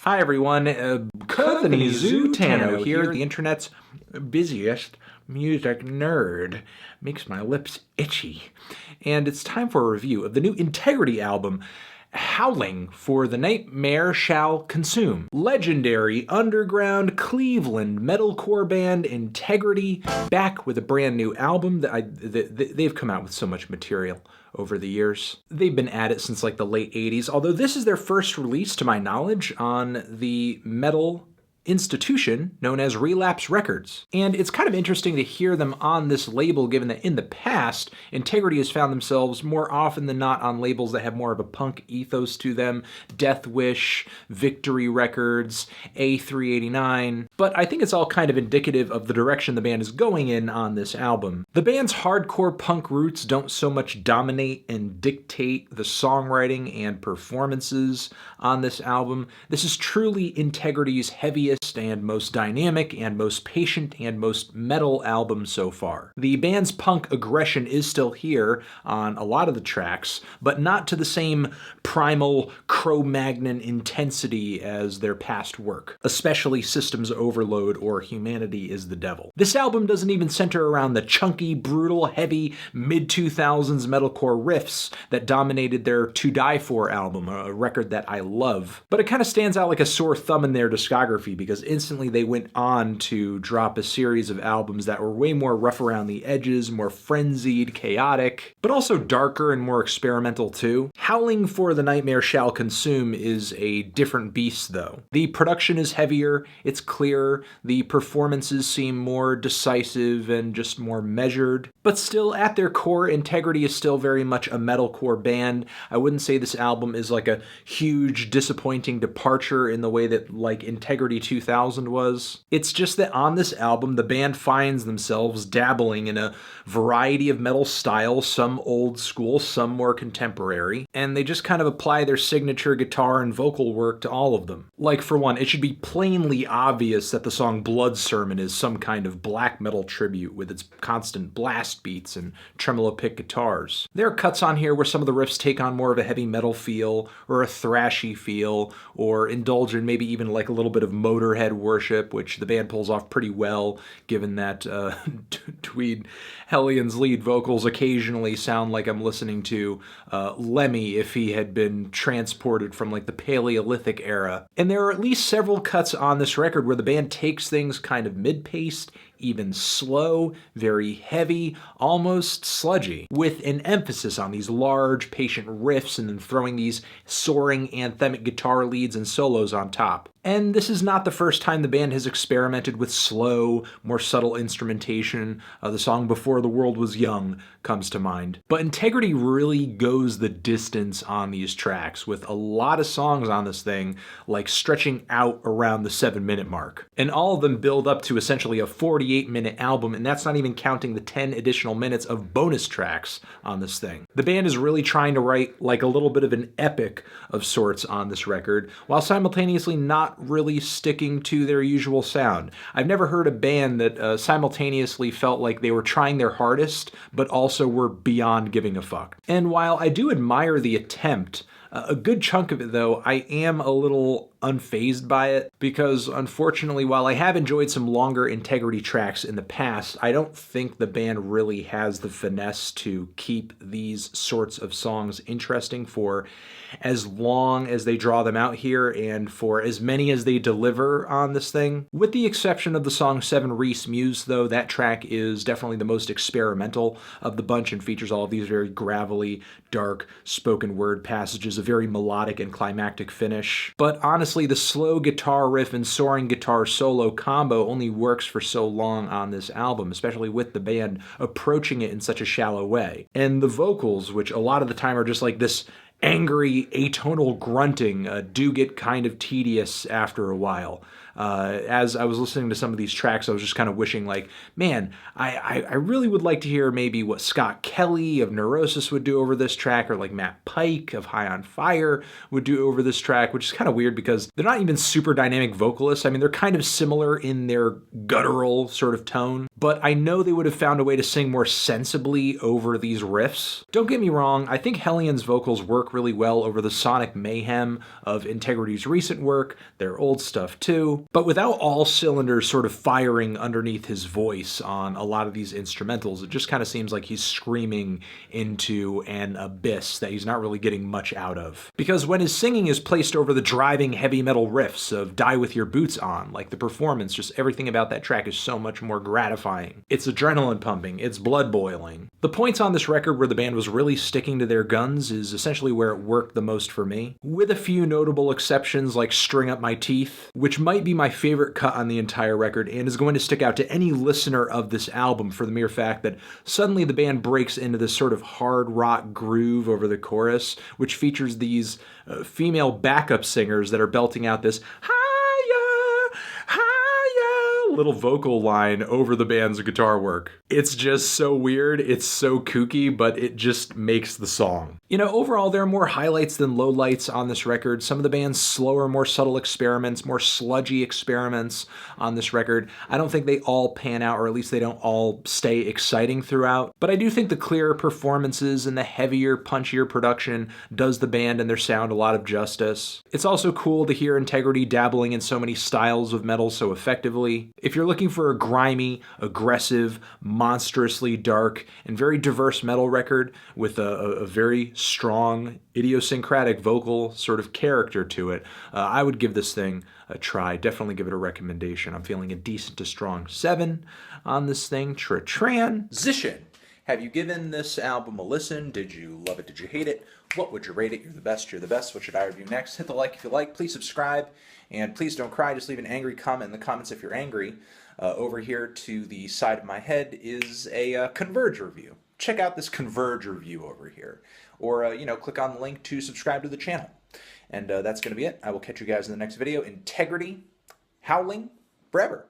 Hi everyone, Anthony Zutano here, the internet's busiest music nerd. Makes my lips itchy. And it's time for a review of the new Integrity album, Howling, for the Nightmare Shall Consume. Legendary underground Cleveland metalcore band Integrity back with a brand new album. They've come out with so much material over the years. They've been at it since like the late 80s, although this is their first release to my knowledge on the metal institution known as Relapse Records. And it's kind of interesting to hear them on this label, given that in the past, Integrity has found themselves more often than not on labels that have more of a punk ethos to them. Death Wish, Victory Records, A389. But I think it's all kind of indicative of the direction the band is going in on this album. The band's hardcore punk roots don't so much dominate and dictate the songwriting and performances on this album. This is truly Integrity's heaviest and most dynamic and most patient and most metal album so far. The band's punk aggression is still here on a lot of the tracks, but not to the same primal Cro-Magnon intensity as their past work, especially Systems Overload or Humanity is the Devil. This album doesn't even center around the chunky, brutal, heavy mid-2000s metalcore riffs that dominated their To Die For album, a record that I love. But it kind of stands out like a sore thumb in their discography because instantly they went on to drop a series of albums that were way more rough around the edges, more frenzied, chaotic, but also darker and more experimental too. Howling for the Nightmare Shall Consume is a different beast though. The production is heavier, it's clearer, the performances seem more decisive and just more measured, but still at their core, Integrity is still very much a metalcore band. I wouldn't say this album is like a huge disappointing departure in the way that like Integrity 2000 was. It's just that on this album, the band finds themselves dabbling in a variety of metal styles, some old school, some more contemporary, and they just kind of apply their signature guitar and vocal work to all of them. Like for one, it should be plainly obvious that the song Blood Sermon is some kind of black metal tribute with its constant blast beats and tremolo pick guitars. There are cuts on here where some of the riffs take on more of a heavy metal feel or a thrashy feel or indulge in maybe even like a little bit of Motorhead worship, which the band pulls off pretty well, given that Tweed Hellion's lead vocals occasionally sound like I'm listening to Lemmy if he had been transported from like the Paleolithic era. And there are at least several cuts on this record where the band takes things kind of mid-paced, even slow, very heavy, almost sludgy, with an emphasis on these large, patient riffs and then throwing these soaring anthemic guitar leads and solos on top. And this is not the first time the band has experimented with slow, more subtle instrumentation. The song Before the World Was Young comes to mind. But Integrity really goes the distance on these tracks, with a lot of songs on this thing like stretching out around the 7-minute mark. And all of them build up to essentially a 48-minute album, and that's not even counting the 10 additional minutes of bonus tracks on this thing. The band is really trying to write like a little bit of an epic of sorts on this record, while simultaneously not really sticking to their usual sound. I've never heard a band that simultaneously felt like they were trying their hardest, but also were beyond giving a fuck. And while I do admire the attempt, a good chunk of it though, I am a little unfazed by it, because unfortunately, while I have enjoyed some longer Integrity tracks in the past, I don't think the band really has the finesse to keep these sorts of songs interesting for as long as they draw them out here and for as many as they deliver on this thing. With the exception of the song 7 REECE MEWS though, that track is definitely the most experimental of the bunch and features all of these very gravelly, dark, spoken word passages, a very melodic and climactic finish. But honestly, the slow guitar riff and soaring guitar solo combo only works for so long on this album, especially with the band approaching it in such a shallow way. And the vocals, which a lot of the time are just like this angry atonal grunting, do get kind of tedious after a while. As I was listening to some of these tracks, I was just kind of wishing, like, man, I really would like to hear maybe what Scott Kelly of Neurosis would do over this track, or like Matt Pike of High on Fire would do over this track, which is kind of weird because they're not even super dynamic vocalists. I mean, they're kind of similar in their guttural sort of tone, but I know they would have found a way to sing more sensibly over these riffs. Don't get me wrong, I think Hellion's vocals work really well over the sonic mayhem of Integrity's recent work, their old stuff too, but without all cylinders sort of firing underneath his voice on a lot of these instrumentals, it just kind of seems like he's screaming into an abyss that he's not really getting much out of. Because when his singing is placed over the driving heavy metal riffs of Die With Your Boots On, like the performance, just everything about that track is so much more gratifying. It's adrenaline pumping, it's blood boiling. The points on this record where the band was really sticking to their guns is essentially where it worked the most for me, with a few notable exceptions like String Up My Teeth, which might be my favorite cut on the entire record and is going to stick out to any listener of this album for the mere fact that suddenly the band breaks into this sort of hard rock groove over the chorus, which features these female backup singers that are belting out this higher, higher little vocal line over the band's guitar work. It's just so weird, it's so kooky, but it just makes the song. You know, overall, there are more highlights than lowlights on this record. Some of the band's slower, more subtle experiments, more sludgy experiments on this record, I don't think they all pan out, or at least they don't all stay exciting throughout. But I do think the clearer performances and the heavier, punchier production does the band and their sound a lot of justice. It's also cool to hear Integrity dabbling in so many styles of metal so effectively. If you're looking for a grimy, aggressive, monstrously dark, and very diverse metal record with a very strong, idiosyncratic vocal sort of character to it, I would give this thing a try. Definitely give it a recommendation. I'm feeling a decent to strong 7 on this thing. Transition. Have you given this album a listen? Did you love it? Did you hate it? What would you rate it? You're the best. You're the best. What should I review next? Hit the like if you like. Please subscribe. And please don't cry. Just leave an angry comment in the comments if you're angry. Over here to the side of my head is a Converge review. Check out this Converge review over here. Or, click on the link to subscribe to the channel. And that's going to be it. I will catch you guys in the next video. Integrity, Howling, forever.